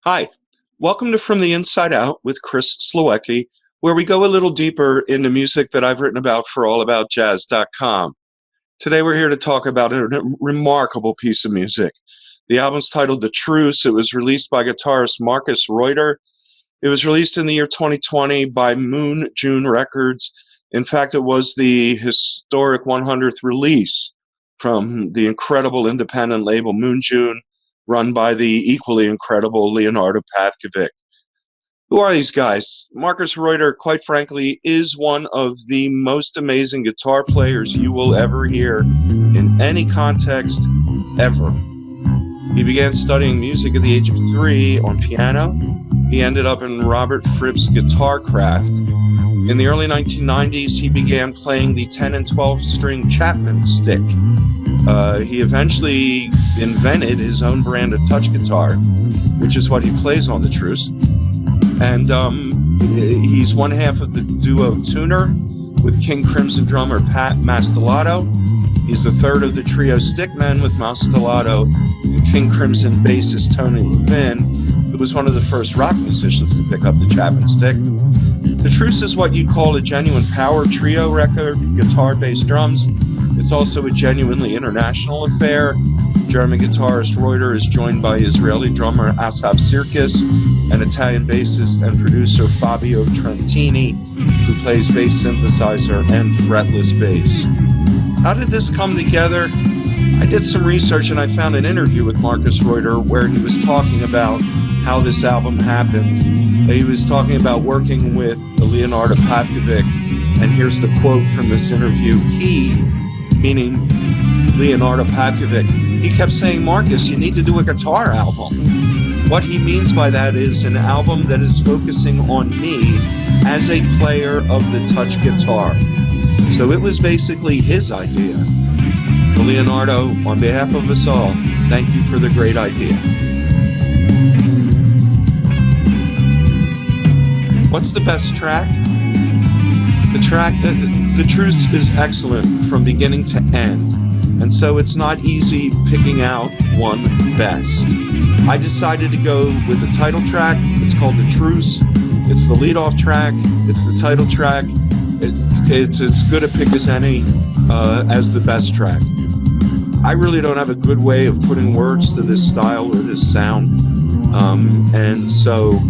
Hi, welcome to From the Inside Out with Chris Slowecki, where we go a little deeper into music that I've written about for allaboutjazz.com. Today we're here to talk about a remarkable piece of music. The album's titled The Truce. It was released by guitarist Markus Reuter. It was released in the year 2020 by Moon June Records. In fact, it was the historic 100th release from the incredible independent label Moon June, run by the equally incredible Leonardo Pavkovic. Who are these guys? Markus Reuter, quite frankly, is one of the most amazing guitar players you will ever hear in any context ever. He began studying music at the age of 3 on piano. He ended up in Robert Fripp's Guitar Craft. In the early 1990s, he began playing the 10 and 12 string Chapman stick. He eventually invented his own brand of touch guitar, which is what he plays on the Truce. And he's one half of the duo Tuner with King Crimson drummer Pat Mastelotto. He's the third of the trio Stickmen with Mastelotto and King Crimson bassist Tony Levin, who was one of the first rock musicians to pick up the Chapman stick. The Truce is what you'd call a genuine power trio record, guitar, bass, drums. It's also a genuinely international affair. German guitarist Reuter is joined by Israeli drummer Asaf Sirkis and Italian bassist and producer Fabio Trentini, who plays bass synthesizer and fretless bass. How did this come together? I did some research and I found an interview with Markus Reuter where he was talking about how this album happened. He was talking about working with Leonardo Pavkovic, and here's the quote from this interview. He, meaning Leonardo Pavkovic, he kept saying, "Markus, you need to do a guitar album." What he means by that is an album that is focusing on me as a player of the touch guitar. So it was basically his idea. Well, Leonardo, on behalf of us all, thank you for the great idea. What's the best track? The Truce is excellent from beginning to end, and so it's not easy picking out one best. I decided to go with the title track. It's called The Truce. It's the lead-off track. It's the title track. It's as good a pick as any as the best track. I really don't have a good way of putting words to this style or this sound, and so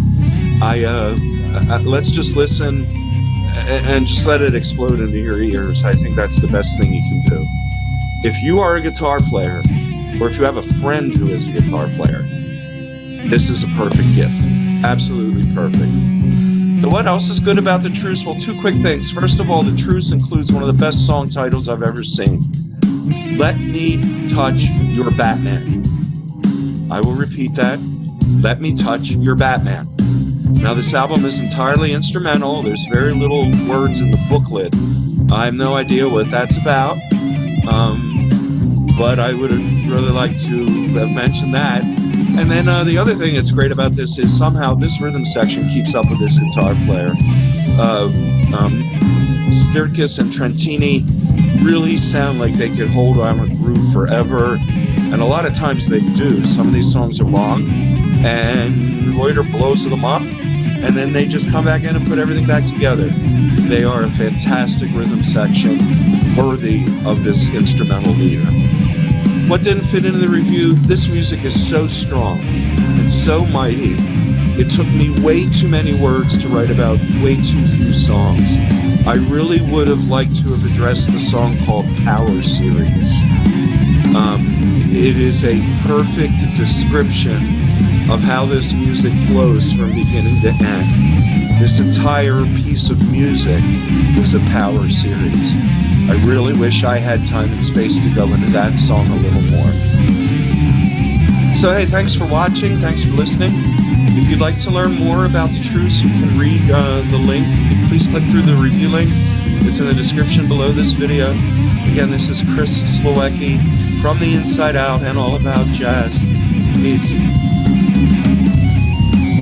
let's just listen and just let it explode into your ears. I think that's the best thing you can do. If you are a guitar player, or if you have a friend who is a guitar player, this is a perfect gift. Absolutely perfect. So what else is good about The Truce? Well, two quick things. First of all, The Truce includes one of the best song titles I've ever seen. Let Me Touch Your Batman. I will repeat that. Let Me Touch Your Batman. Now, this album is entirely instrumental. There's very little words in the booklet. I have no idea what that's about, but I would have really liked to have mentioned that. And then the other thing that's great about this is somehow this rhythm section keeps up with this guitar player. Stirkis and Trentini really sound like they could hold on a groove forever, and a lot of times they do. Some of these songs are long, and Reuter blows them up, and then they just come back in and put everything back together. They are a fantastic rhythm section, worthy of this instrumental leader. What didn't fit into the review? This music is so strong and so mighty. It took me way too many words to write about way too few songs. I really would have liked to have addressed the song called Power Series. It is a perfect description of how this music flows from beginning to end. This entire piece of music was a power series. I really wish I had time and space to go into that song a little more. So hey, thanks for watching, thanks for listening. If you'd like to learn more about The Truce, you can read the link. Please click through the review link. It's in the description below this video. Again, this is Chris Slowecki from the Inside Out and All About Jazz. Peace.